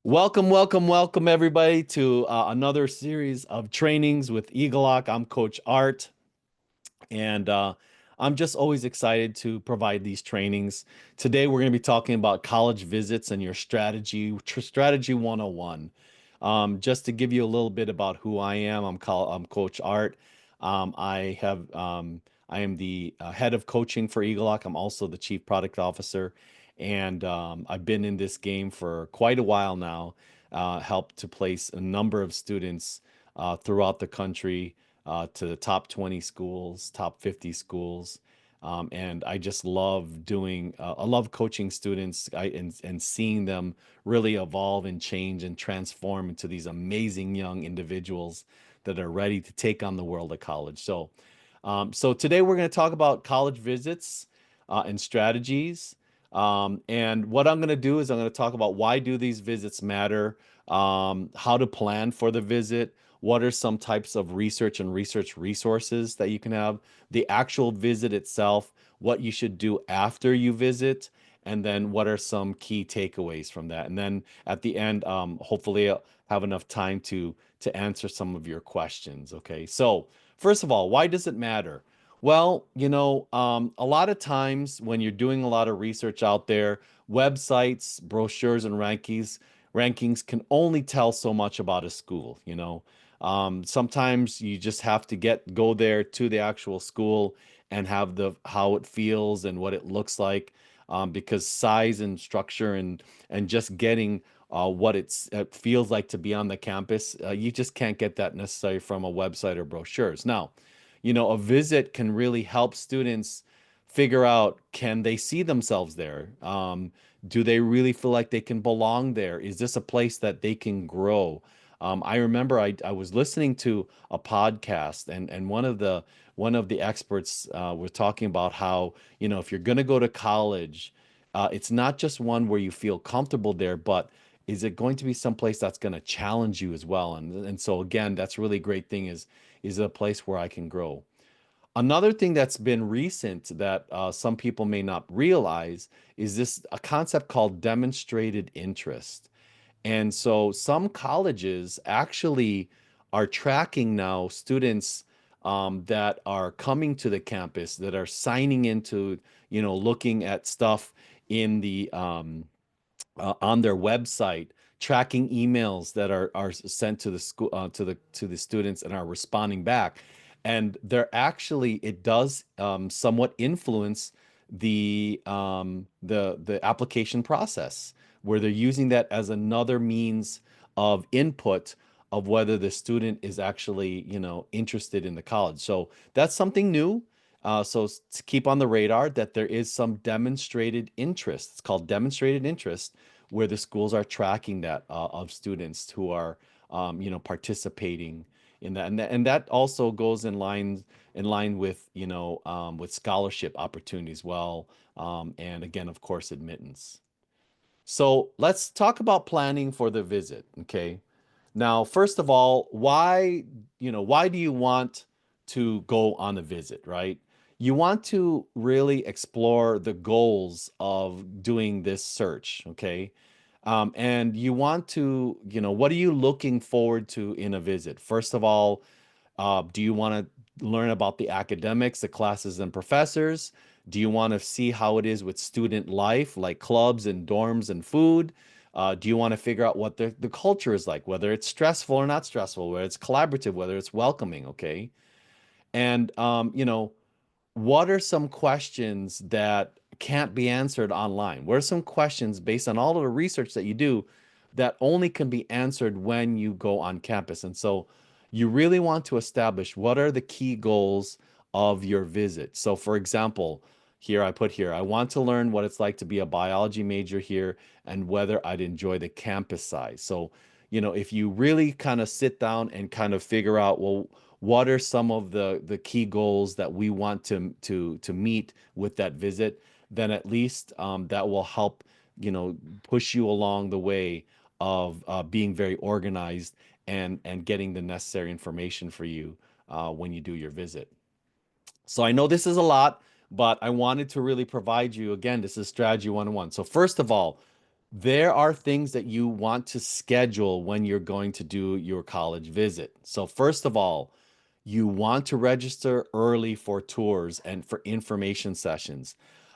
Welcome, welcome, welcome, everybody, to another series of trainings with egelloC. I'm Coach Art, and I'm just always excited to provide these trainings. Today, we're going to be talking about college visits and your strategy 101. Just to give you a little bit about who I am, I'm Coach Art. I am the head of coaching for egelloC. I'm also the chief product officer, and I've been in this game for quite a while now. Helped to place a number of students throughout the country to the top 20 schools, top 50 schools. And I just love I love coaching students and seeing them really evolve and change and transform into these amazing young individuals that are ready to take on the world of college. So today we're going to talk about college visits and strategies. And what I'm going to do is I'm going to talk about why do these visits matter, how to plan for the visit, what are some types of research and research resources that you can have, the actual visit itself, what you should do after you visit, and then what are some key takeaways from that. And then at the end, hopefully I'll have enough time to answer some of your questions. Okay. So first of all, why does it matter? Well, a lot of times when you're doing a lot of research out there, websites, brochures, and rankings can only tell so much about a school. Sometimes you just have to go there to the actual school and have the how it feels and what it looks like, because size and structure and just getting it feels like to be on the campus, you just can't get that necessarily from a website or brochures. Now, a visit can really help students figure out, can they see themselves there? Do they really feel like they can belong there? Is this a place that they can grow? I remember I was listening to a podcast, and one of the experts was talking about how, if you're going to go to college, it's not just one where you feel comfortable there, but is it going to be someplace that's going to challenge you as well? And so again, that's a really great thing, is it a place where I can grow? Another thing that's been recent that some people may not realize is this a concept called demonstrated interest. And so some colleges actually are tracking now students that are coming to the campus, that are signing into, looking at stuff in the on their website, tracking emails that are sent to the school, to the students, and are responding back. And it does somewhat influence the application process, where they're using that as another means of input of whether the student is actually, interested in the college. So that's something new. So to keep on the radar that there is some demonstrated interest. It's called demonstrated interest, where the schools are tracking that of students who are, participating in that, and that also goes in line with, with scholarship opportunities, well, and again, of course, admittance. So let's talk about planning for the visit. Okay. Now, first of all, why do you want to go on a visit, right? You want to really explore the goals of doing this search, okay? And you want to, what are you looking forward to in a visit? First of all, do you want to learn about the academics, the classes and professors? Do you want to see how it is with student life, like clubs and dorms and food? Do you want to figure out what the culture is like, whether it's stressful or not stressful, whether it's collaborative, whether it's welcoming, okay? And what are some questions that can't be answered online? What are some questions based on all of the research that you do that only can be answered when you go on campus? And so you really want to establish what are the key goals of your visit. So for example, I want to learn what it's like to be a biology major here and whether I'd enjoy the campus size. So, if you really kind of sit down and kind of figure out, well, what are some of the key goals that we want to meet with that visit, then at least that will help, push you along the way of being very organized and getting the necessary information for you when you do your visit. So I know this is a lot, but I wanted to really provide you, again, this is strategy 101. So first of all, There are things that you want to schedule when you're going to do your college visit. So, first of all, you want to register early for tours and for information sessions.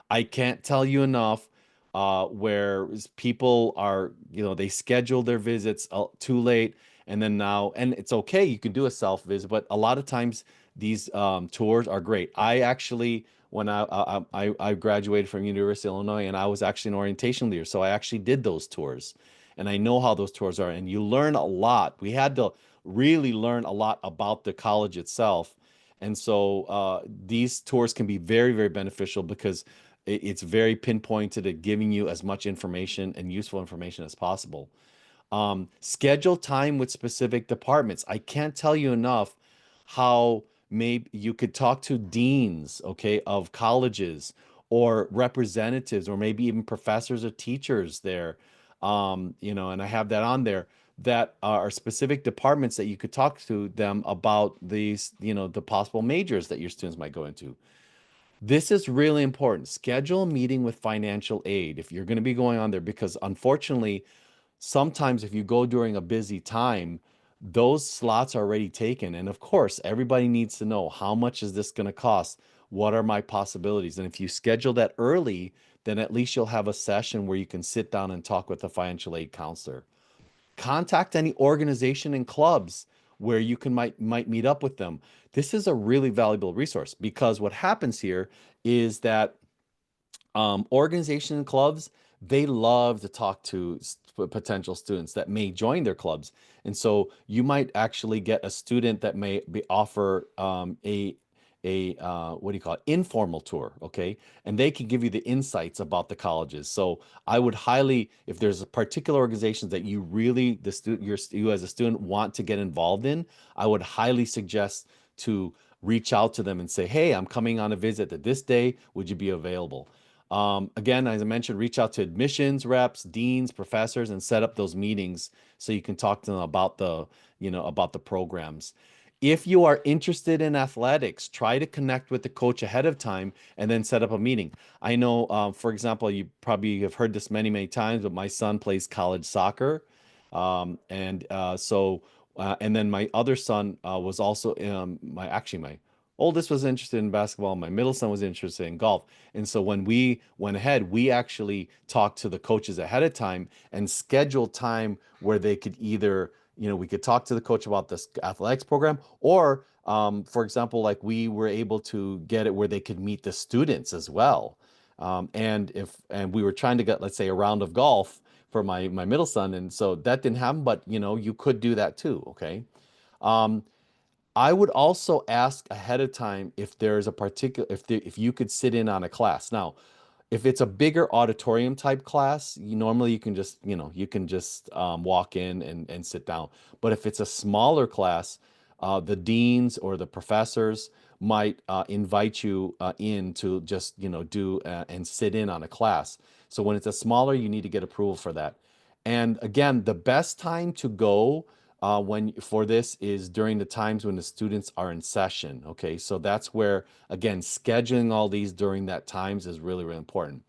I can't tell you enough where people are, they schedule their visits too late. And then now, and it's okay, you can do a self visit, but a lot of times these tours are great. I actually, when I graduated from University of Illinois, and I was actually an orientation leader, so I actually did those tours, and I know how those tours are, and you learn a lot. We had to really learn a lot about the college itself, and so these tours can be very, very beneficial because it's very pinpointed at giving you as much information and useful information as possible. Schedule time with specific departments. I can't tell you enough how maybe you could talk to deans, okay, of colleges or representatives or maybe even professors or teachers there. And I have that on there that are specific departments that you could talk to them about these, the possible majors that your students might go into. This is really important. Schedule a meeting with financial aid if you're going to be going on there, because unfortunately, sometimes if you go during a busy time, those slots are already taken. And of course, everybody needs to know, how much is this going to cost? What are my possibilities? And if you schedule that early, then at least you'll have a session where you can sit down and talk with a financial aid counselor. Contact any organization and clubs where you can might meet up with them. This is a really valuable resource, because what happens here is that organization and clubs, they love to talk to potential students that may join their clubs. And so you might actually get a student that may be offer a what do you call it, informal tour, okay? And they can give you the insights about the colleges. So I would highly, if there's a particular organizations that you really, you as a student want to get involved in, I would highly suggest to reach out to them and say, hey, I'm coming on a visit at this day, would you be available? Again, as I mentioned, reach out to admissions reps, deans, professors, and set up those meetings so you can talk to them about about the programs. If you are interested in athletics, try to connect with the coach ahead of time and then set up a meeting. I know, for example, you probably have heard this many, many times, but my son plays college soccer. And then my other son was also, my oldest was interested in basketball. My middle son was interested in golf. And so when we went ahead, we actually talked to the coaches ahead of time and scheduled time where they could either, we could talk to the coach about this athletics program, or, for example, like we were able to get it where they could meet the students as well. And we were trying to get, let's say, a round of golf for my middle son, and so that didn't happen, but you could do that too, okay? Um, I would also ask ahead of time if there's a particular, if you could sit in on a class. Now, if it's a bigger auditorium type class, normally you can just, walk in and sit down. But if it's a smaller class, the deans or the professors might invite you in to just, do and sit in on a class. So when it's a smaller, you need to get approval for that. And again, the best time to go when for this is during the times when the students are in session. Okay, so that's where, again, scheduling all these during that times is really, really important.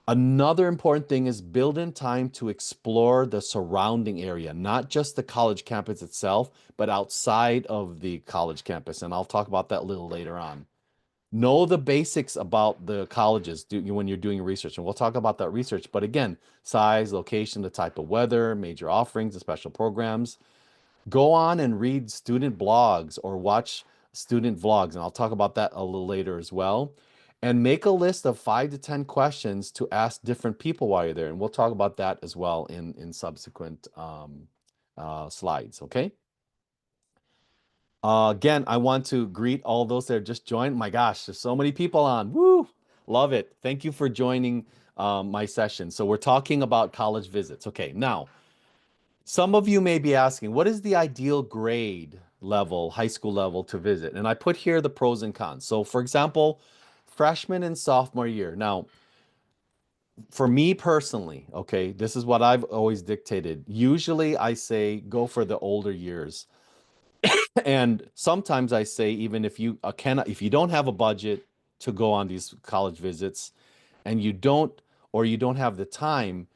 Another important thing is build in time to explore the surrounding area, not just the college campus itself, but outside of the college campus. And I'll talk about that a little later on. Know the basics about the colleges when you're doing research. And we'll talk about that research. But again, size, location, the type of weather, major offerings, the special programs. Go on and read student blogs or watch student vlogs, and I'll talk about that a little later as well. And make a list of 5 to 10 questions to ask different people while you're there, and we'll talk about that as well in subsequent slides. Okay. Again, I want to greet all those that just joined. My gosh, there's so many people on. Woo! Love it. Thank you for joining my session. So we're talking about college visits. Okay, now some of you may be asking, what is the ideal grade level, high school level to visit? And I put here the pros and cons. So, for example, freshman and sophomore year. Now, for me personally, okay, this is what I've always dictated. Usually I say go for the older years. And sometimes I say, even if you cannot, if you don't have a budget to go on these college visits and you don't, or you don't have the time,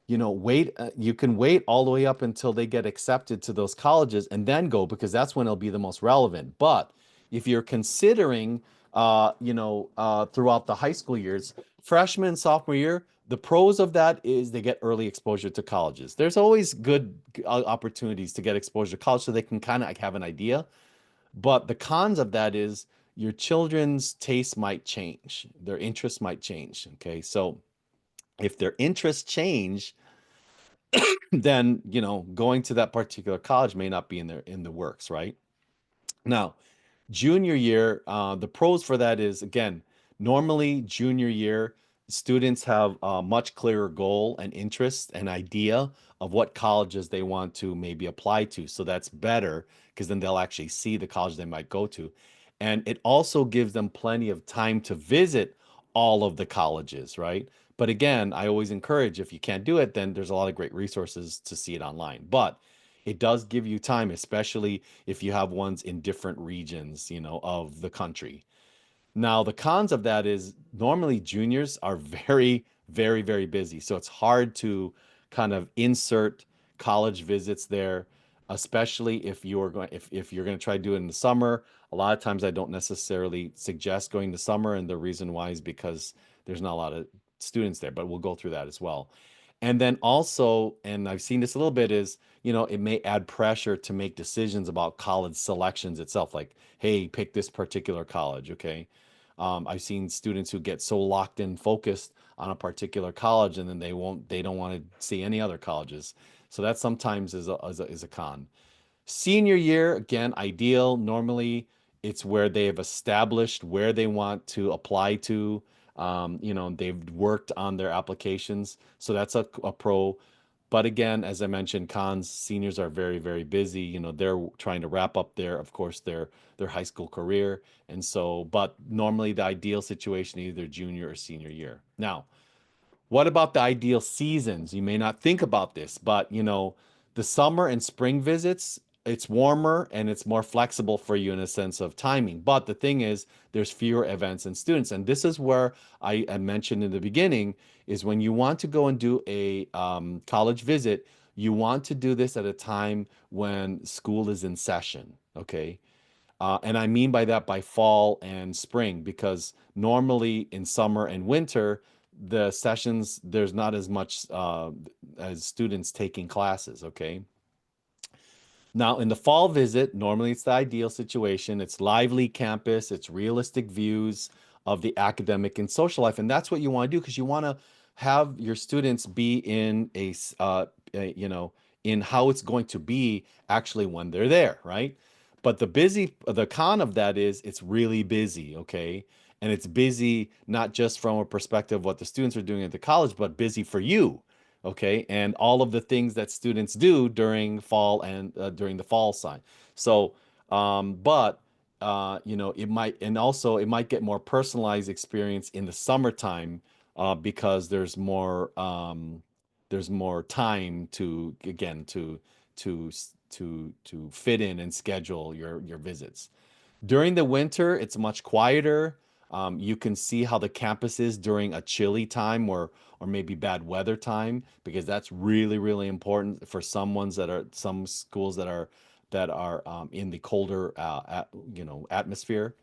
wait, you can wait all the way up until they get accepted to those colleges and then go, because that's when it'll be the most relevant. But if you're considering, throughout the high school years, freshman and sophomore year, the pros of that is they get early exposure to colleges. There's always good opportunities to get exposure to college so they can kind of have an idea. But the cons of that is your children's taste might change, their interests might change. Okay. So if their interests change, then going to that particular college may not be in the works, right? Now, junior year, the pros for that is, again, normally junior year, students have a much clearer goal and interest and idea of what colleges they want to maybe apply to. So that's better because then they'll actually see the college they might go to. And it also gives them plenty of time to visit all of the colleges, right? But again, I always encourage, if you can't do it, then there's a lot of great resources to see it online. But it does give you time, especially if you have ones in different regions, of the country. Now, the cons of that is normally juniors are very, very, very busy. So it's hard to kind of insert college visits there, especially if you're going to try to do it in the summer. A lot of times I don't necessarily suggest going the summer, and the reason why is because there's not a lot of students there, but we'll go through that as well. And then also, and I've seen this a little bit, is, it may add pressure to make decisions about college selections itself. Like, hey, pick this particular college, okay? I've seen students who get so locked in, focused on a particular college, and then they don't want to see any other colleges. So that sometimes is a con. Senior year, again, ideal. Normally, it's where they have established where they want to apply to. They've worked on their applications. So that's a pro. But again, as I mentioned, cons, seniors are very, very busy. They're trying to wrap up of course, their high school career. And so, but normally the ideal situation, either junior or senior year. Now, what about the ideal seasons? You may not think about this, but the summer and spring visits, it's warmer and it's more flexible for you in a sense of timing. But the thing is, there's fewer events and students. And this is where I mentioned in the beginning, is when you want to go and do a college visit, you want to do this at a time when school is in session. Okay. And I mean by that by fall and spring, because normally in summer and winter, the sessions, there's not as much as students taking classes. Okay. Now, in the fall visit, normally it's the ideal situation. It's lively campus, it's realistic views of the academic and social life. And that's what you want to do, because you want to have your students be in in how it's going to be actually when they're there, right? But the con of that is it's really busy, okay? And it's busy not just from a perspective of what the students are doing at the college, but busy for you, okay, and all of the things that students do during fall and during the fall sign. So but it might, and also it might get more personalized experience in the summertime, because there's more time to, again, to fit in and schedule your visits. During the winter, it's much quieter. You can see how the campus is during a chilly time, or maybe bad weather time, because that's really, really important for some schools that are in the colder atmosphere.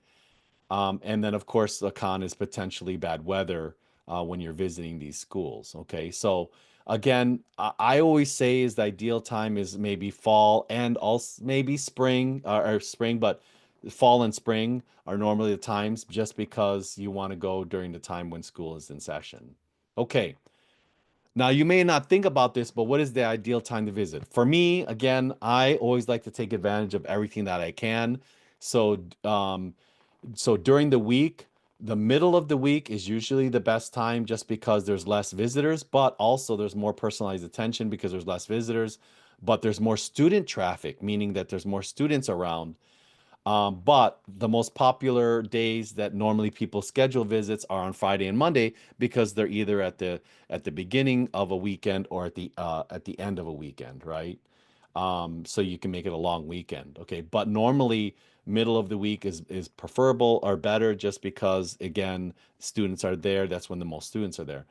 And then, of course, the con is potentially bad weather when you're visiting these schools. Okay, so again, I always say is the ideal time is maybe fall and also maybe spring, or spring, but fall and spring are normally the times, just because you want to go during the time when school is in session. Okay. Now, you may not think about this, but what is the ideal time to visit? For me, again, I always like to take advantage of everything that I can. So, so during the week, the middle of the week is usually the best time, just because there's less visitors, but also there's more personalized attention because there's less visitors, but there's more student traffic, meaning that there's more students around. But the most popular days that normally people schedule visits are on Friday and Monday, because they're either at the beginning of a weekend or at the end of a weekend, right? So you can make it a long weekend, okay? But normally middle of the week is preferable or better, just because, again, students are there. That's when the most students are there.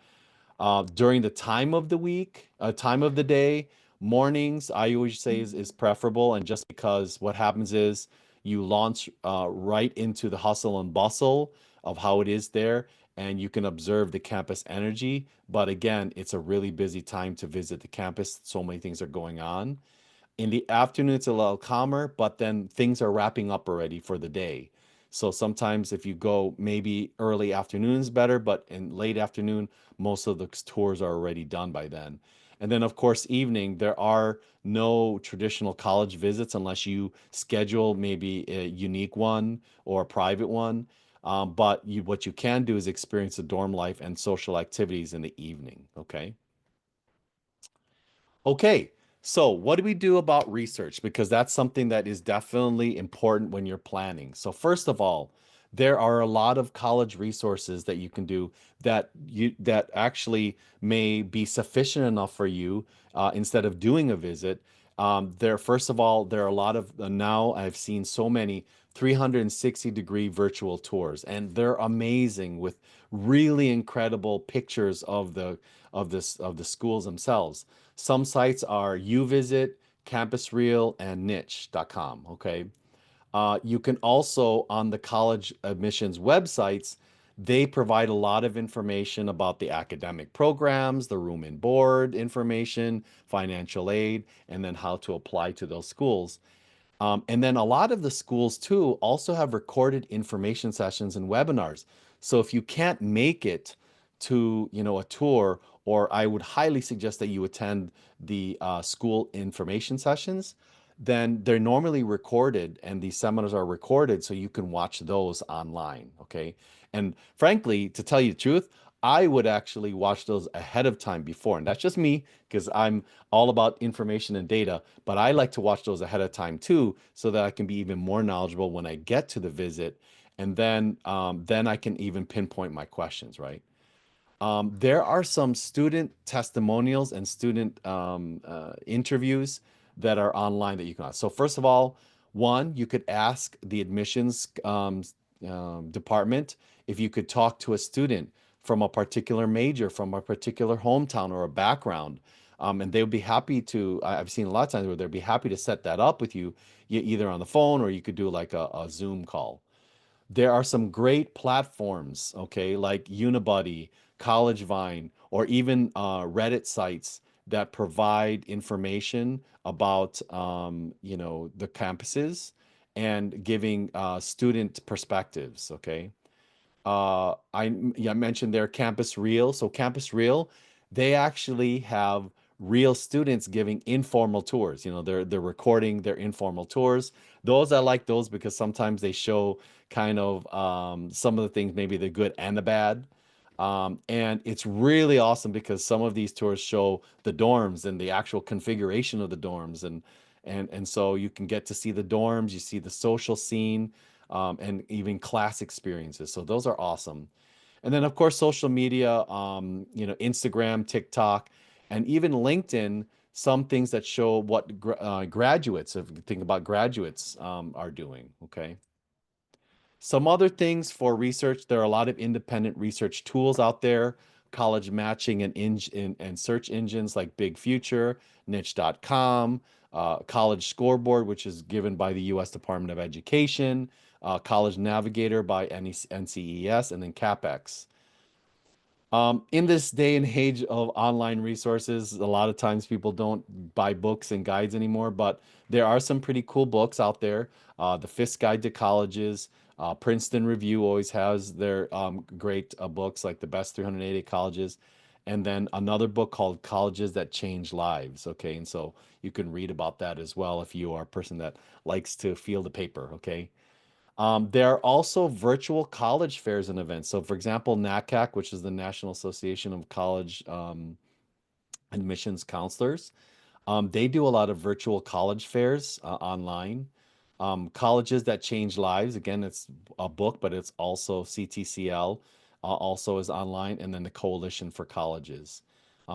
During the time of the week, time of the day, mornings, I always say is preferable. And just because what happens is you launch right into the hustle and bustle of how it is there, and you can observe the campus energy. But again, it's a really busy time to visit the campus. So many things are going on. In the afternoon, it's a little calmer, but then things are wrapping up already for the day. So sometimes if you go maybe early afternoon is better, but in late afternoon, most of the tours are already done by then. And then, of course, evening, there are no traditional college visits unless you schedule maybe a unique one or a private one. But what you can do is experience the dorm life and social activities in the evening. Okay. Okay, so what do we do about research? Because that's something that is definitely important when you're planning. So first of all, there are a lot of college resources that you can do that actually may be sufficient enough for you instead of doing a visit. First of all, there are a lot of now I've seen so many 360-degree virtual tours, and they're amazing with really incredible pictures of the schools themselves. Some sites are UVisit, Campus Real, and niche.com. Okay. You can also, on the college admissions websites, they provide a lot of information about the academic programs, the room and board information, financial aid, and then how to apply to those schools. And then a lot of the schools too also have recorded information sessions and webinars. So if you can't make it to, a tour, or I would highly suggest that you attend the school information sessions, then they're normally recorded and these seminars are recorded so you can watch those online. Okay. And frankly, to tell you the truth, I would actually watch those ahead of time before. And that's just me because I'm all about information and data, but I like to watch those ahead of time too, so that I can be even more knowledgeable when I get to the visit. And then I can even pinpoint my questions, right? There are some student testimonials and student interviews that are online that you can ask. So first of all, one, you could ask the admissions department if you could talk to a student from a particular major, from a particular hometown or a background. And they would be happy to, I've seen a lot of times where they'd be happy to set that up with you, either on the phone or you could do like a Zoom call. There are some great platforms, okay, like Unibuddy, College Vine, or even Reddit sites that provide information about, the campuses and giving student perspectives, okay? I mentioned their Campus Real. So Campus Real, they actually have real students giving informal tours. They're recording their informal tours. Those I like those because sometimes they show kind of some of the things, maybe the good and the bad. And it's really awesome because some of these tours show the dorms and the actual configuration of the dorms, and so you can get to see the dorms, you see the social scene, and even class experiences. So those are awesome. And then of course social media, Instagram, TikTok, and even LinkedIn. Some things that show what graduates, if you think about graduates, are doing. Okay. Some other things for research, there are a lot of independent research tools out there, college matching and search engines like Big Future, niche.com, College Scoreboard, which is given by the U.S. Department of Education, College Navigator by NCES, and then CapEx. In this day and age of online resources, a lot of times people don't buy books and guides anymore, but there are some pretty cool books out there. The Fisk Guide to Colleges, Princeton Review always has their great books like the best 380 colleges. And then another book called Colleges That Change Lives. Okay. And so you can read about that as well if you are a person that likes to feel the paper. Okay. There are also virtual college fairs and events. So, for example, NACAC, which is the National Association of College Admissions Counselors, they do a lot of virtual college fairs online. Colleges That Change Lives, again, it's a book, but it's also CTCL, also is online, and then the Coalition for Colleges.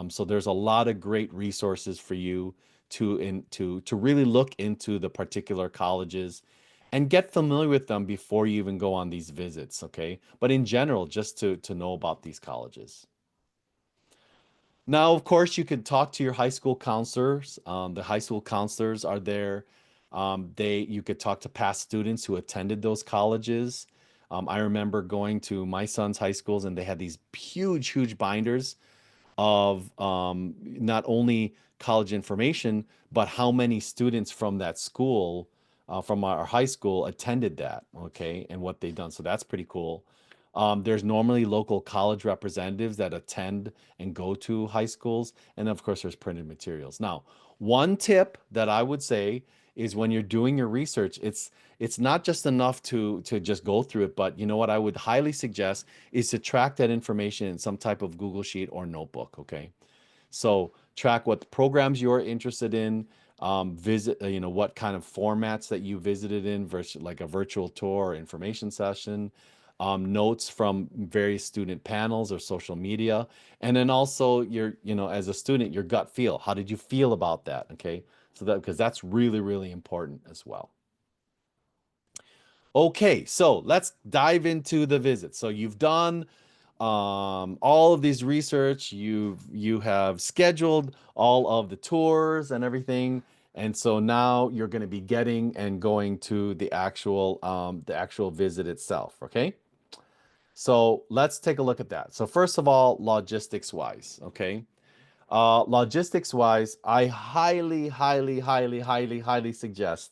So there's a lot of great resources for you to really look into the particular colleges and get familiar with them before you even go on these visits, okay? But in general, just to know about these colleges. Now, of course, you could talk to your high school counselors. The high school counselors are there. You could talk to past students who attended those colleges. I remember going to my son's high schools, and they had these huge, huge binders of not only college information, but how many students from that school, from our high school, attended that, okay, and what they've done. So that's pretty cool. There's normally local college representatives that attend and go to high schools. And of course, there's printed materials. Now, one tip that I would say is when you're doing your research, it's not just enough to just go through it, but you know what I would highly suggest is to track that information in some type of Google Sheet or notebook, okay? So track what programs you're interested in, visit, what kind of formats that you visited in versus like a virtual tour or information session, notes from various student panels or social media, and then also as a student, your gut feel. How did you feel about that? Okay. So that, because that's really, really important as well. Okay, so let's dive into the visit. So you've done all of these research, you have scheduled all of the tours and everything, and so now you're going to be getting and going to the actual visit itself. Okay, so let's take a look at that. So first of all, logistics wise, okay. Logistics wise, I highly, highly, highly, highly, highly suggest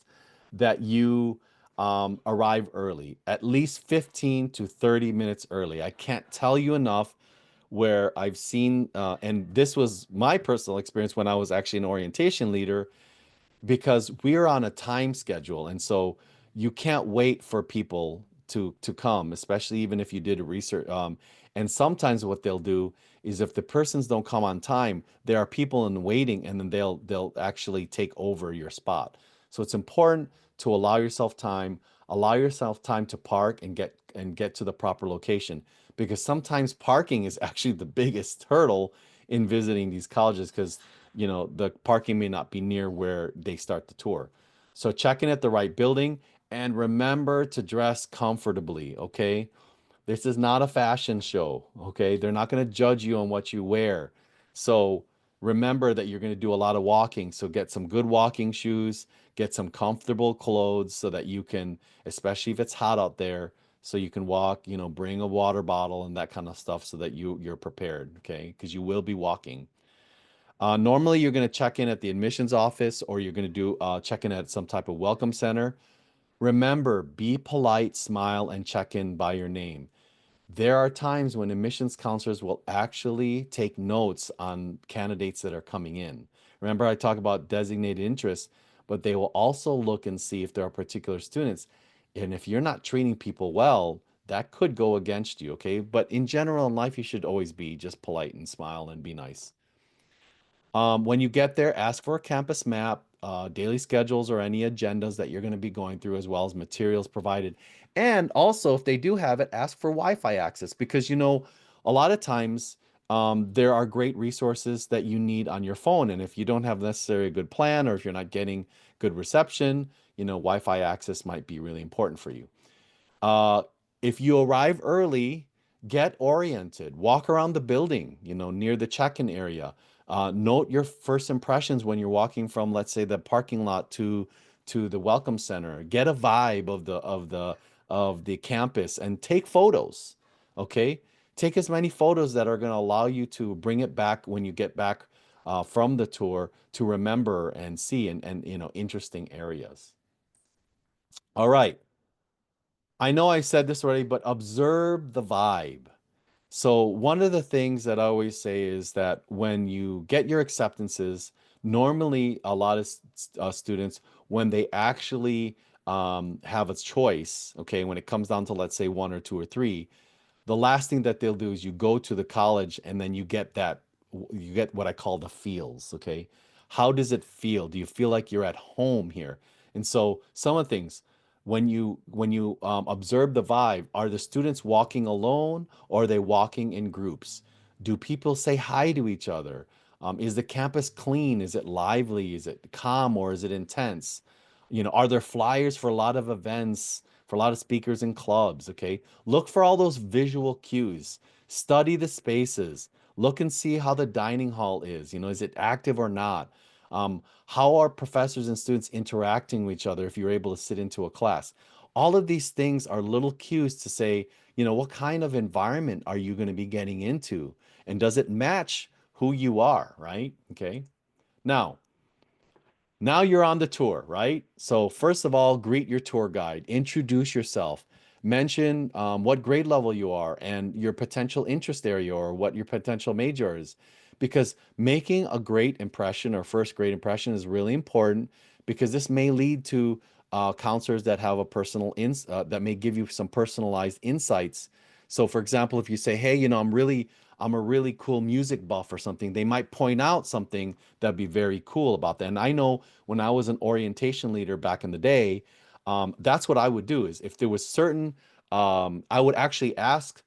that you arrive early, at least 15 to 30 minutes early. I can't tell you enough where I've seen, and this was my personal experience when I was actually an orientation leader, because we're on a time schedule, and so you can't wait for people to come, especially even if you did a research. And sometimes what they'll do is if the persons don't come on time, there are people in waiting, and then they'll actually take over your spot. So it's important to allow yourself time to park and get to the proper location, because sometimes parking is actually the biggest hurdle in visiting these colleges, because the parking may not be near where they start the tour. So check in at the right building, and remember to dress comfortably, okay? This is not a fashion show, okay? They're not going to judge you on what you wear. So remember that you're going to do a lot of walking. So get some good walking shoes, get some comfortable clothes so that you can, especially if it's hot out there, so you can walk, bring a water bottle and that kind of stuff so that you're prepared, okay? Because you will be walking. Normally, you're going to check in at the admissions office, or you're going to do check in at some type of welcome center. Remember, be polite, smile, and check in by your name. There are times when admissions counselors will actually take notes on candidates that are coming in. Remember, I talk about designated interests, but they will also look and see if there are particular students. And if you're not treating people well, that could go against you, okay? But in general, in life, you should always be just polite and smile and be nice. When you get there, ask for a campus map, daily schedules, or any agendas that you're going to be going through, as well as materials provided. And also, if they do have it, ask for Wi-Fi access, because a lot of times there are great resources that you need on your phone. And if you don't have necessarily a good plan, or if you're not getting good reception, Wi-Fi access might be really important for you. Uh, if you arrive early, get oriented, walk around the building, near the check-in area. Note your first impressions when you're walking from, let's say, the parking lot to the welcome center. Get a vibe of the campus and take photos. Okay, take as many photos that are going to allow you to bring it back when you get back from the tour, to remember and see, and interesting areas. All right. I know I said this already, but observe the vibe. So, one of the things that I always say is that when you get your acceptances, normally a lot of students, when they actually have a choice, okay, when it comes down to, let's say, one or two or three, the last thing that they'll do is you go to the college, and then you get what I call the feels, okay? How does it feel? Do you feel like you're at home here? And so some of the things, when you observe the vibe, are the students walking alone, or are they walking in groups? Do people say hi to each other? Is the campus clean? Is it lively? Is it calm, or is it intense? Are there flyers for a lot of events, for a lot of speakers and clubs? Okay. Look for all those visual cues. Study the spaces. Look and see how the dining hall is. Is it active or not? How are professors and students interacting with each other if you're able to sit into a class? All of these things are little cues to say, what kind of environment are you going to be getting into? And does it match who you are, right? Okay. Now, now you're on the tour, right? So first of all, greet your tour guide, introduce yourself, mention what grade level you are and your potential interest area or what your potential major is. Because making a great impression or first great impression is really important because this may lead to counselors that have a that may give you some personalized insights. So for example, if you say, hey, I'm a really cool music buff or something, they might point out something that'd be very cool about that. And I know when I was an orientation leader back in the day, that's what I would do is if there was certain, I would actually ask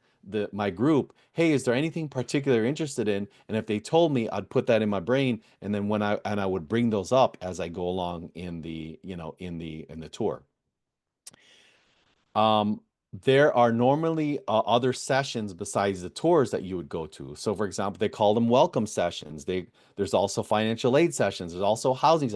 my group, hey, is there anything particular you're interested in? And if they told me, I'd put that in my brain, and then I would bring those up as I go along in the tour. Um, there are normally other sessions besides the tours that you would go to. So, for example, they call them welcome sessions. There's also financial aid sessions. There's also housing.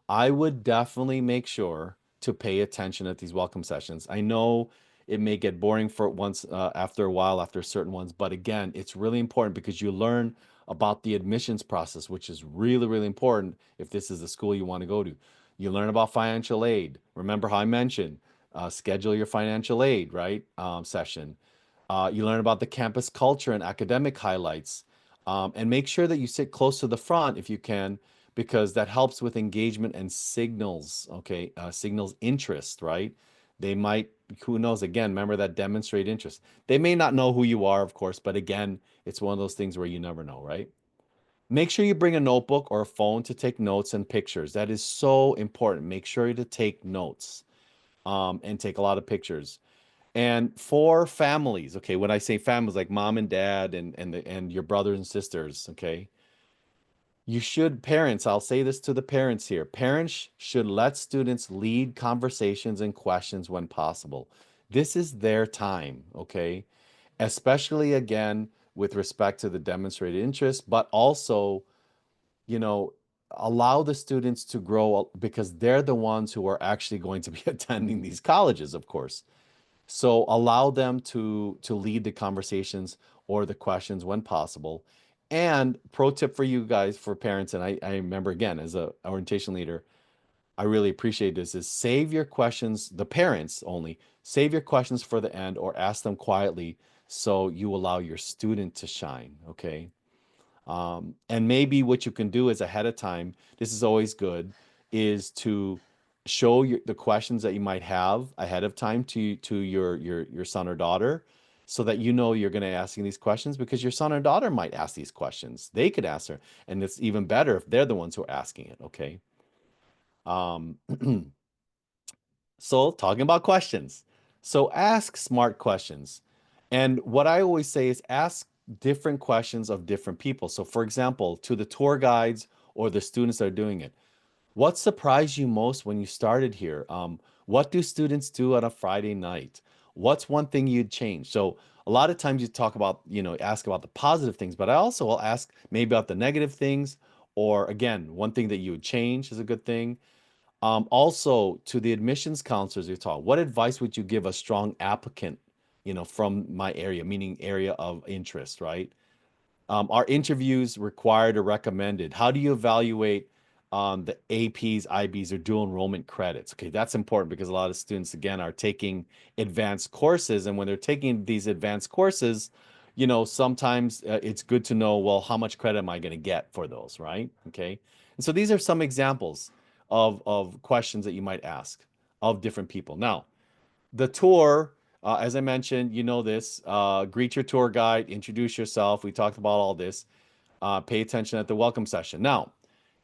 I would definitely make sure to pay attention at these welcome sessions. I know it may get boring for once after a while, after certain ones, but again, it's really important because you learn about the admissions process, which is really, really important if this is the school you want to go to. You learn about financial aid. Remember how I mentioned schedule your financial aid, right? Session. You learn about the campus culture and academic highlights. And make sure that you sit close to the front if you can, because that helps with engagement and signals, okay? Signals interest, right? They might, who knows, again, remember that demonstrate interest. They may not know who you are, of course, but again, it's one of those things where you never know, right? Make sure you bring a notebook or a phone to take notes and pictures. That is so important. Make sure to take notes and take a lot of pictures. And for families, okay, when I say families, like mom and dad and your brothers and sisters, okay, parents, I'll say this to the parents here. Parents should let students lead conversations and questions when possible. This is their time, okay? Especially again with respect to the demonstrated interest, but also, you know, allow the students to grow because they're the ones who are actually going to be attending these colleges, of course. So allow them to lead the conversations or the questions when possible. And pro tip for you guys, for parents, and I remember again as a orientation leader, I really appreciate this, is save your questions, the parents only, save your questions for the end or ask them quietly so you allow your student to shine. Okay. And maybe what you can do is ahead of time, this is always good, is to show the questions that you might have ahead of time to your son or daughter, so that you're going to asking these questions because your son or daughter might ask these questions. They could answer, and it's even better if they're the ones who are asking it. Okay. Um, So, talking about questions. So, ask smart questions. And what I always say is ask different questions of different people. So, for example, to the tour guides or the students that are doing it, what surprised you most when you started here? What do students do on a Friday night? What's one thing you'd change? So, a lot of times you talk about, ask about the positive things, but I also will ask maybe about the negative things, or again, one thing that you would change is a good thing. Also, to the admissions counselors you talk, what advice would you give a strong applicant, from my area, meaning area of interest, right? Are interviews required or recommended? How do you evaluate the APs, IBs, or dual enrollment credits? Okay, that's important because a lot of students, again, are taking advanced courses. And when they're taking these advanced courses, sometimes it's good to know, well, how much credit am I going to get for those, right? Okay. And so these are some examples of questions that you might ask of different people. Now, the tour, as I mentioned, this, greet your tour guide, introduce yourself. We talked about all this. Pay attention at the welcome session. Now,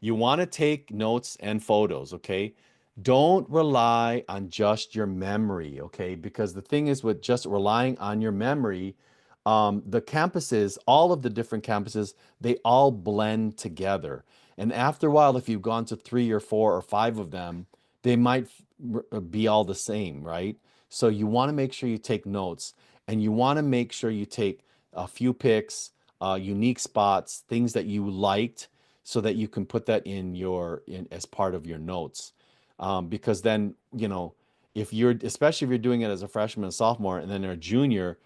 you want to take notes and photos, okay? Don't rely on just your memory, okay? Because the thing is, with just relying on your memory, the campuses, all of the different campuses, they all blend together. And after a while, if you've gone to 3 or 4 or 5 of them, they might be all the same, right? So you want to make sure you take notes, and you want to make sure you take a few pics, unique spots, things that you liked, so that you can put that in your in as part of your notes. Because then, if you're especially if you're doing it as a freshman and sophomore and then a junior,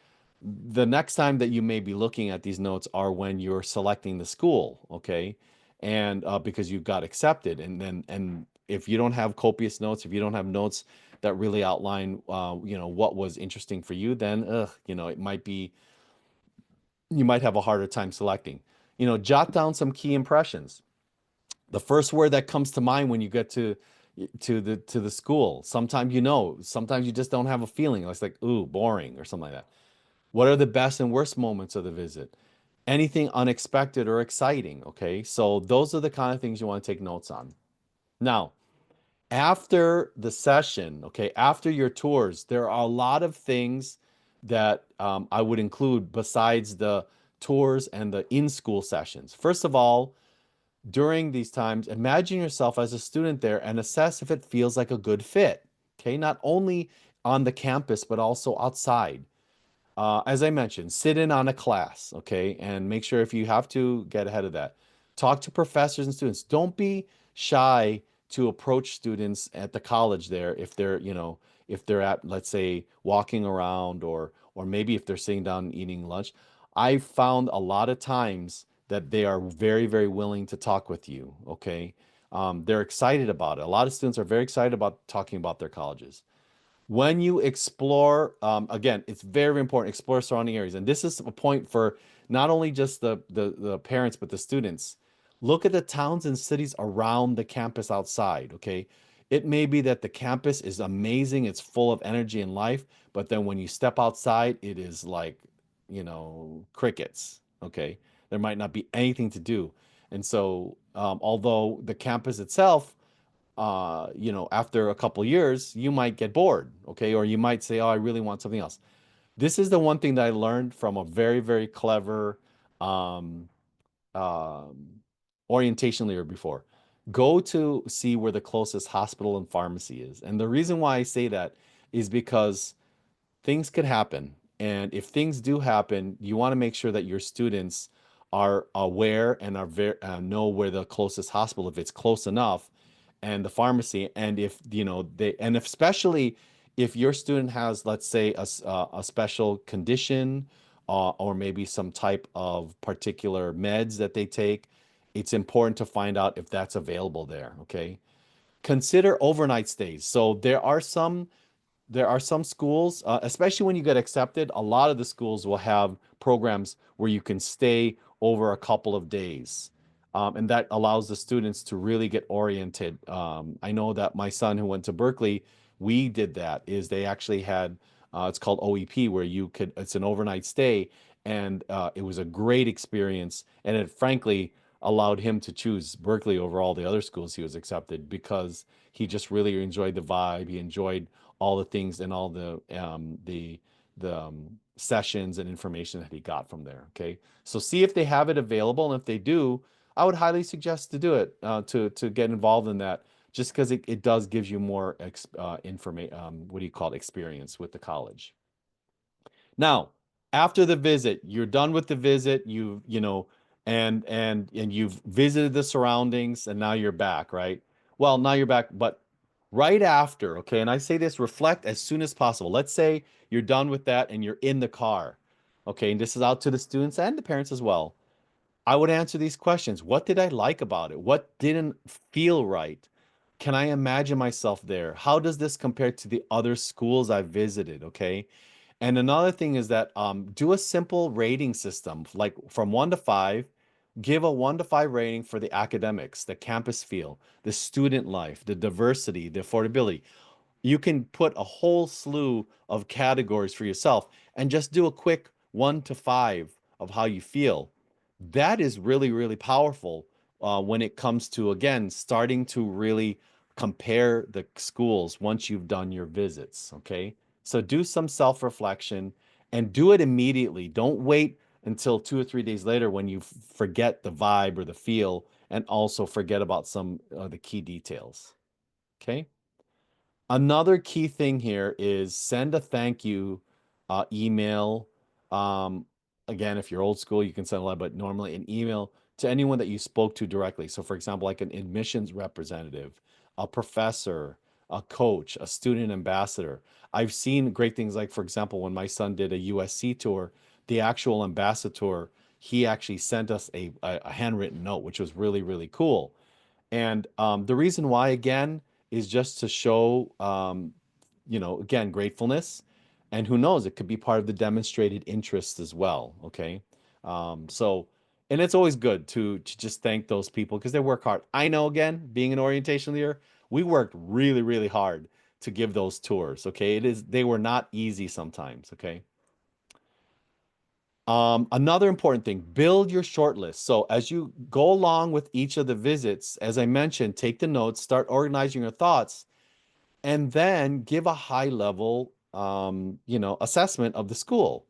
the next time that you may be looking at these notes are when you're selecting the school, okay? And because you got accepted, and if you don't have copious notes, if you don't have notes that really outline, what was interesting for you, then, it might be you might have a harder time selecting. Jot down some key impressions. The first word that comes to mind when you get to the school. Sometimes sometimes you just don't have a feeling. It's like, ooh, boring or something like that. What are the best and worst moments of the visit? Anything unexpected or exciting? Okay. So those are the kind of things you want to take notes on. Now, after the session, okay, after your tours, there are a lot of things that I would include besides the tours and the in-school sessions. First of all, during these times, imagine yourself as a student there and assess if it feels like a good fit. Okay, not only on the campus, but also outside. As I mentioned, sit in on a class, okay, and make sure if you have to get ahead of that. Talk to professors and students. Don't be shy to approach students at the college there if they're at, let's say, walking around or maybe if they're sitting down and eating lunch. I found a lot of times that they are very, very willing to talk with you, okay? They're excited about it. A lot of students are very excited about talking about their colleges. When you explore, again, it's very important, explore surrounding areas. And this is a point for not only just the parents, but the students. Look at the towns and cities around the campus outside, okay? It may be that the campus is amazing, it's full of energy and life, but then when you step outside, it is like, crickets, okay? There might not be anything to do. And so, although the campus itself, after a couple years, you might get bored, okay? Or you might say, oh, I really want something else. This is the one thing that I learned from a very, very clever um, um, orientation leader before. Go to see where the closest hospital and pharmacy is. And the reason why I say that is because things could happen. And if things do happen, you want to make sure that your students are aware and know where the closest hospital, if it's close enough, and the pharmacy. And if and if, especially if your student has, let's say, a special condition, or maybe some type of particular meds that they take, it's important to find out if that's available there. Okay. Consider overnight stays. So there are some schools, especially when you get accepted, a lot of the schools will have programs where you can stay over a couple of days. And that allows the students to really get oriented. I know that my son who went to Berkeley, we did that, is they actually had, it's called OEP, where it's an overnight stay. And it was a great experience. And it frankly allowed him to choose Berkeley over all the other schools he was accepted because he just really enjoyed the vibe. He enjoyed all the things and all the sessions and information that he got from there. Okay, so see if they have it available, and if they do, I would highly suggest to do it, to get involved in that, just because it does gives you more information. What do you call it? Experience with the college. Now, after the visit, you're done with the visit, and you've visited the surroundings, and now you're back, right? Well, now you're back, but right after, okay, and I say this, reflect as soon as possible. Let's say you're done with that and you're in the car. Okay, and this is out to the students and the parents as well. I would answer these questions. What did I like about it? What didn't feel right? Can I imagine myself there? How does this compare to the other schools I've visited? Okay. And another thing is that, do a simple rating system, like from 1 to 5. Give a 1 to 5 rating for the academics, the campus feel, the student life, the diversity, the affordability. You can put a whole slew of categories for yourself and just do a quick 1 to 5 of how you feel. That is really, really powerful, when it comes to, again, starting to really compare the schools once you've done your visits. Okay. So do some self reflection and do it immediately. Don't wait until 2 or 3 days later when you forget the vibe or the feel and also forget about some of the key details. Okay. Another key thing here is send a thank you email. Um, again, if you're old school, you can send a letter, but normally an email to anyone that you spoke to directly. So, for example, like an admissions representative, a professor, a coach, a student ambassador. I've seen great things like, for example, when my son did a USC tour, the actual ambassador, he actually sent us a handwritten note, which was really, really cool. And the reason why, again, is just to show, again, gratefulness. And who knows, it could be part of the demonstrated interest as well. Okay. So, and it's always good to just thank those people because they work hard. I know, again, being an orientation leader, we worked really, really hard to give those tours. Okay. They were not easy sometimes. Okay. Another important thing, build your short list. So as you go along with each of the visits, as I mentioned, take the notes, start organizing your thoughts, and then give a high level, assessment of the school.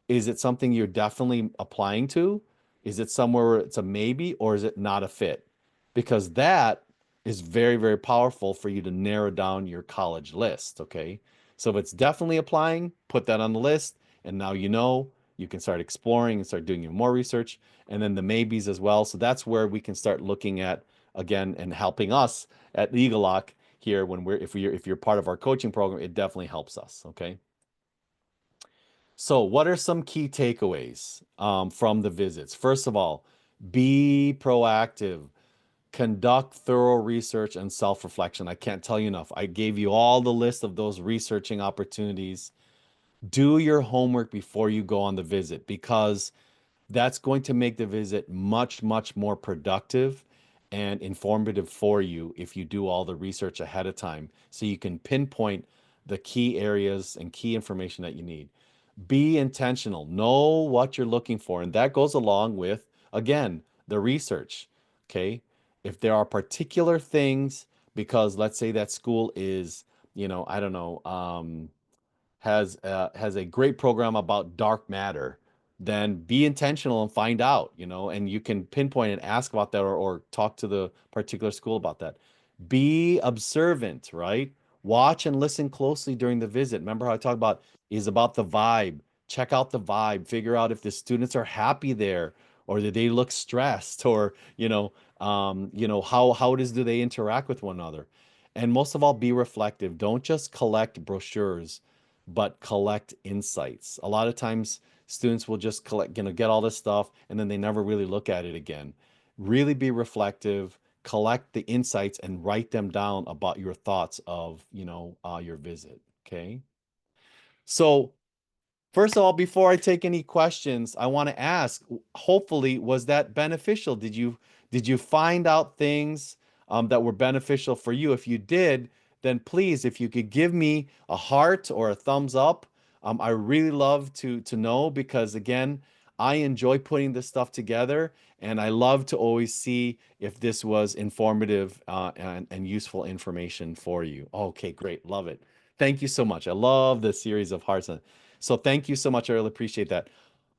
Is it something you're definitely applying to? Is it somewhere where it's a maybe, or is it not a fit? Because that is very, very powerful for you to narrow down your college list. Okay. So if it's definitely applying, put that on the list. And now you can start exploring and start doing even more research. And then the maybes as well. So that's where we can start looking at again and helping us at egelloC here when if you're part of our coaching program, it definitely helps us. Okay. So what are some key takeaways from the visits? First of all, be proactive, conduct thorough research and self-reflection. I can't tell you enough. I gave you all the list of those researching opportunities. Do your homework before you go on the visit because that's going to make the visit much, much more productive and informative for you if you do all the research ahead of time so you can pinpoint the key areas and key information that you need. Be intentional, know what you're looking for. And that goes along with, again, the research. Okay. If there are particular things, because let's say that school is, I don't know, has a great program about dark matter, then be intentional and find out, and you can pinpoint and ask about that or talk to the particular school about that. Be observant, right? Watch and listen closely during the visit. Remember how I talked about is about the vibe. Check out the vibe, figure out if the students are happy there or do they look stressed or, how do they interact with one another? And most of all, be reflective. Don't just collect brochures but collect insights. A lot of times students will just collect, get all this stuff and then they never really look at it again. Really be reflective, collect the insights and write them down about your thoughts of, your visit. Okay. So first of all, before I take any questions, I want to ask, hopefully, was that beneficial? Did you find out things that were beneficial for you? If you did, then please, if you could give me a heart or a thumbs up, I really love to know because again, I enjoy putting this stuff together and I love to always see if this was informative and useful information for you. Okay, great. Love it. Thank you so much. I love the series of hearts. So thank you so much. I really appreciate that.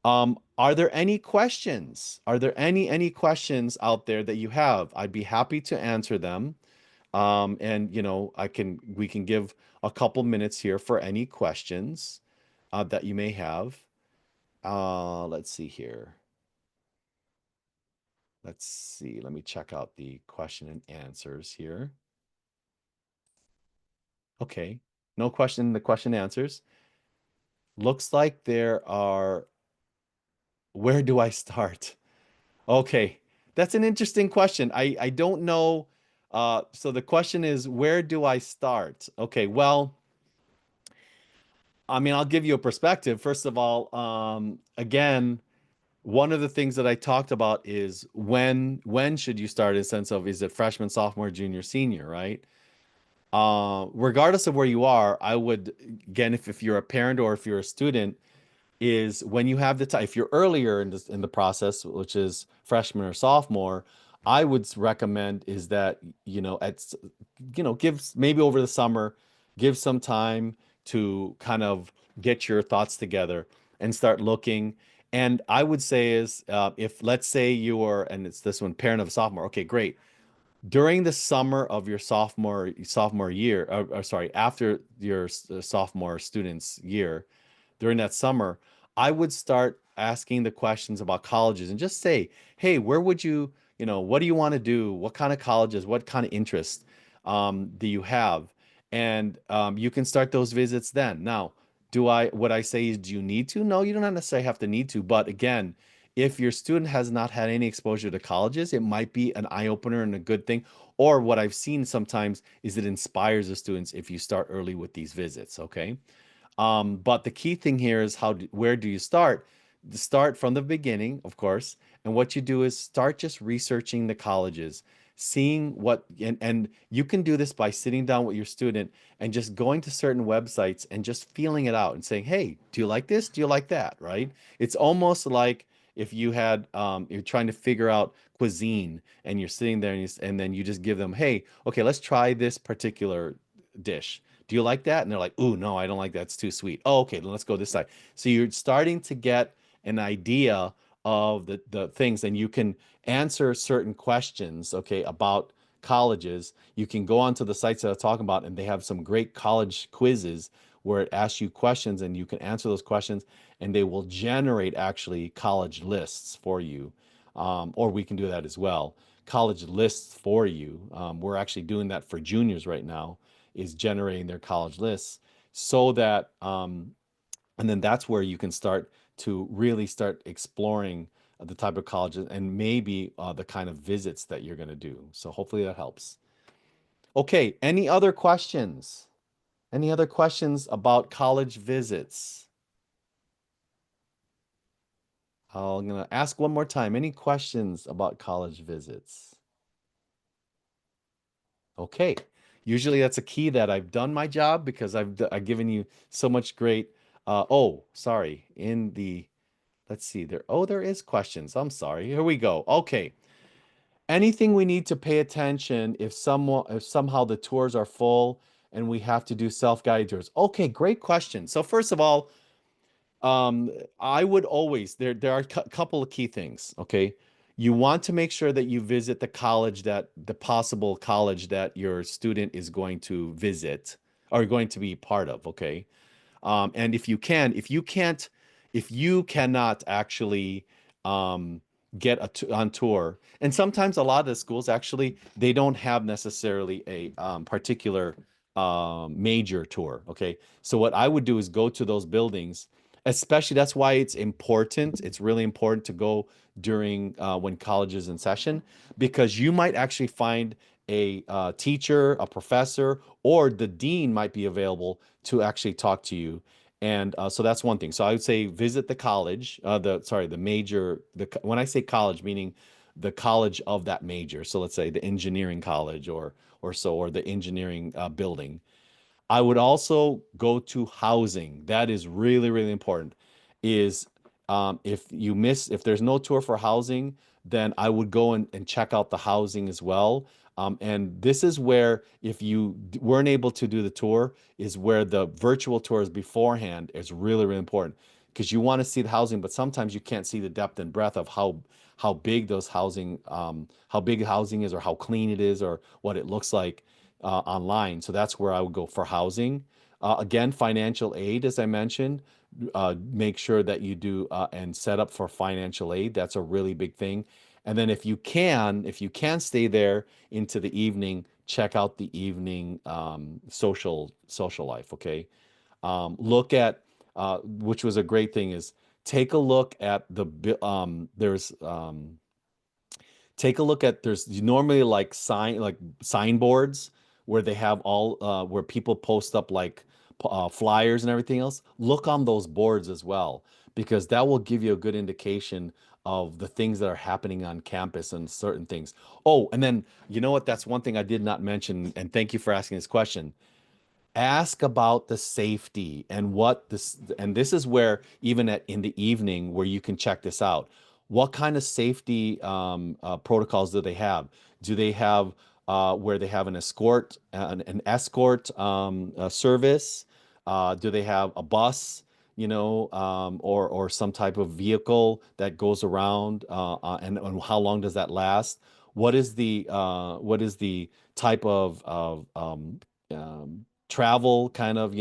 Are there any questions? Are there any questions out there that you have? I'd be happy to answer them. And we can give a couple minutes here for any questions that you may have. Let's see here. Let's see. Let me check out the question and answers here. Okay. No question in the question answers. Looks like there are. Where do I start? Okay, that's an interesting question. I don't know. So the question is, where do I start? Okay, well, I mean, I'll give you a perspective. First of all, again, one of the things that I talked about is when should you start in the sense of is it freshman, sophomore, junior, senior, right? Regardless of where you are, I would again, if you're a parent or if you're a student, is when you have the time, if you're earlier in the process, which is freshman or sophomore, I would recommend is that, give maybe over the summer, give some time to kind of get your thoughts together and start looking. And I would say is if let's say you are, and it's this one, parent of a sophomore, okay, great. During the summer of your sophomore year, or sorry, after your sophomore student's year, during that summer, I would start asking the questions about colleges and just say, hey, where would you, what do you want to do? What kind of colleges, what kind of interest do you have? And you can start those visits then. Now, what I say is, do you need to? No, you don't necessarily have to need to. But again, if your student has not had any exposure to colleges, it might be an eye opener and a good thing. Or what I've seen sometimes is it inspires the students if you start early with these visits. Okay. But the key thing here is where do you start? Start from the beginning, of course. And what you do is start just researching the colleges, seeing and you can do this by sitting down with your student and just going to certain websites and just feeling it out and saying, hey, do you like this? Do you like that? Right? It's almost like if you're trying to figure out cuisine and you're sitting there and then you just give them, hey, okay, let's try this particular dish. Do you like that? And they're like, ooh, no, I don't like that. It's too sweet. Oh, okay, then let's go this side. So you're starting to get an idea of the things, and you can answer certain questions, okay, about colleges. You can go onto the sites that I'm talking about, and they have some great college quizzes where it asks you questions, and you can answer those questions, and they will generate actually college lists for you. Or we can do that as well. College lists for you. We're actually doing that for juniors right now, is generating their college lists so that and then that's where you can start to really start exploring the type of colleges and maybe the kind of visits that you're going to do. So hopefully that helps. Okay, any other questions? Any other questions about college visits? I'm going to ask one more time. Any questions about college visits? Okay. Usually that's a key that I've done my job because I've given you so much great oh, sorry. Let's see there. Oh, there is questions. I'm sorry. Here we go. Okay. Anything we need to pay attention if somehow the tours are full and we have to do self-guided tours. Okay, great question. So first of all, I would always there are a couple of key things, okay? You want to make sure that you visit the possible college that your student is going to visit or going to be part of, okay? And if you cannot actually um, get on tour, and sometimes a lot of the schools actually they don't have necessarily a particular major tour. Okay, so what I would do is go to those buildings. Especially that's why it's important. It's really important to go during when college is in session because you might actually find a teacher, a professor, or the dean might be available to actually talk to you. And so that's one thing. So I would say visit the college, the major, when I say college, meaning the college of that major. So let's say the engineering college or the engineering building. I would also go to housing. That is really, really important. Is if there's no tour for housing, then I would go and check out the housing as well. And this is where, if you weren't able to do the tour, is where the virtual tours beforehand is really, really important because you want to see the housing, but sometimes you can't see the depth and breadth of how big how big housing is, or how clean it is, or what it looks like online. So that's where I would go for housing. Again, financial aid, as I mentioned, make sure that you do and set up for financial aid. That's a really big thing. And then if you can stay there into the evening, check out the evening social life. Okay, look at which was a great thing is take a look at there's take a look at there's normally like signboards where they have all where people post up like flyers and everything else. Look on those boards as well because that will give you a good indication of the things that are happening on campus and certain things. Oh, and then you know what, that's one thing I did not mention, and thank you for asking this question. Ask about the safety and this is where even in the evening where you can check this out. What kind of safety protocols do they have? Do they have where they have an escort service? Do they have a bus, or some type of vehicle that goes around, and how long does that last? What is the type of travel kind of,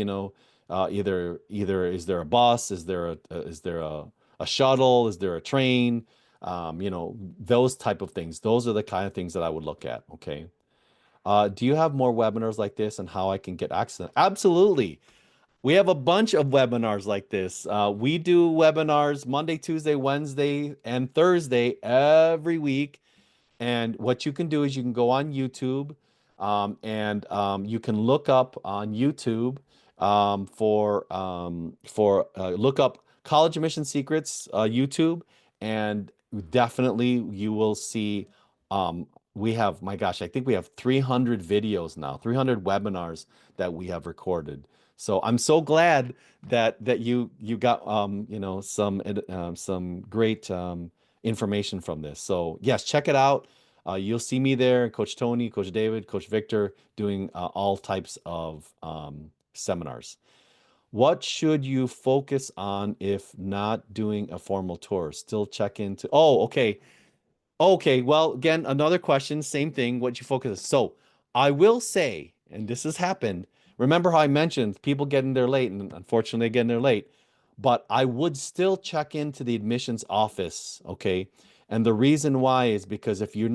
Either is there a bus? Is there a shuttle? Is there a train? Those type of things. Those are the kind of things that I would look at. Okay. Do you have more webinars like this and how I can get access? Absolutely. We have a bunch of webinars like this. We do webinars Monday, Tuesday, Wednesday, and Thursday every week. And what you can do is you can go on YouTube, and you can look up on YouTube, look up College Admission Secrets YouTube, and definitely you will see. We have, my gosh, I think we have 300 videos now, 300 webinars that we have recorded. So I'm so glad that you got some great information from this. So yes, check it out. You'll see me there, Coach Tony, Coach David, Coach Victor, doing all types of seminars. What should you focus on if not doing a formal tour? Still check into. Oh, okay. Okay, well, again, another question, same thing, what you focus on. So I will say, and this has happened, remember how I mentioned people getting there late, and unfortunately getting there late, but I would still check into the admissions office, okay? And the reason why is because if you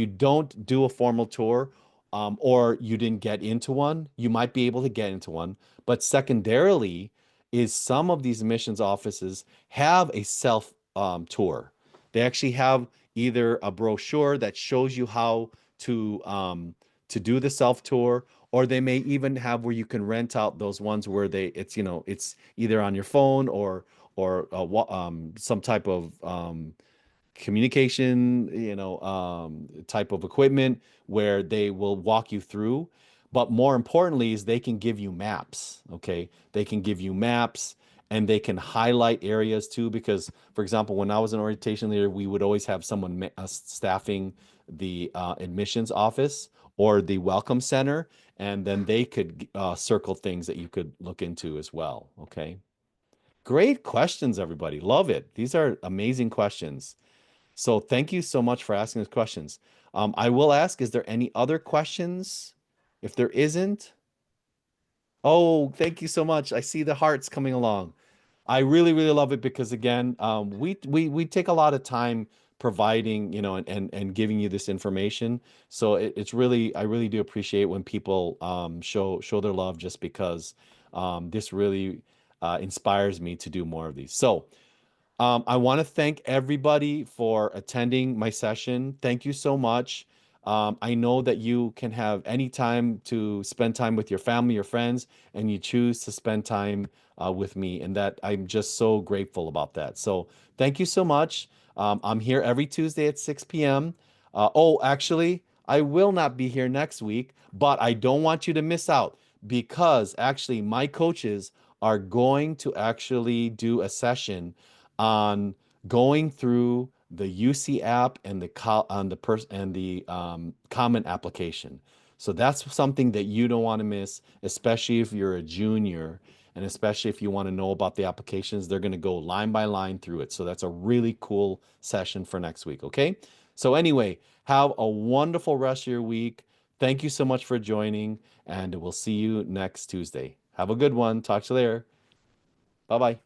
don't do a formal tour, or you didn't get into one, you might be able to get into one. But secondarily, is some of these admissions offices have a self tour. They actually have either a brochure that shows you how to do the self tour, or they may even have where you can rent out those ones where it's either on your phone or some type of communication, type of equipment where they will walk you through. But more importantly, is they can give you maps. Okay, they can give you maps and they can highlight areas too. Because, for example, when I was an orientation leader, we would always have someone staffing the admissions office or the welcome center, and then they could circle things that you could look into as well. Okay. Great questions, everybody. Love it. These are amazing questions. So thank you so much for asking those questions. I will ask, is there any other questions? If there isn't, oh, thank you so much. I see the hearts coming along. I really, really love it because again, we take a lot of time providing, and giving you this information. So it's really, I really do appreciate when people show their love just because this really inspires me to do more of these. So I want to thank everybody for attending my session. Thank you so much. I know that you can have any time to spend time with your family, your friends, and you choose to spend time with me, and that I'm just so grateful about that. So thank you so much. I'm here every Tuesday at 6 p.m. Oh, actually, I will not be here next week, but I don't want you to miss out because actually my coaches are going to actually do a session on going through the UC app and the comment application. So that's something that you don't want to miss, especially if you're a junior and especially if you want to know about the applications. They're going to go line by line through it. So that's a really cool session for next week. Okay. So anyway, have a wonderful rest of your week. Thank you so much for joining, and we'll see you next Tuesday. Have a good one. Talk to you later. Bye bye.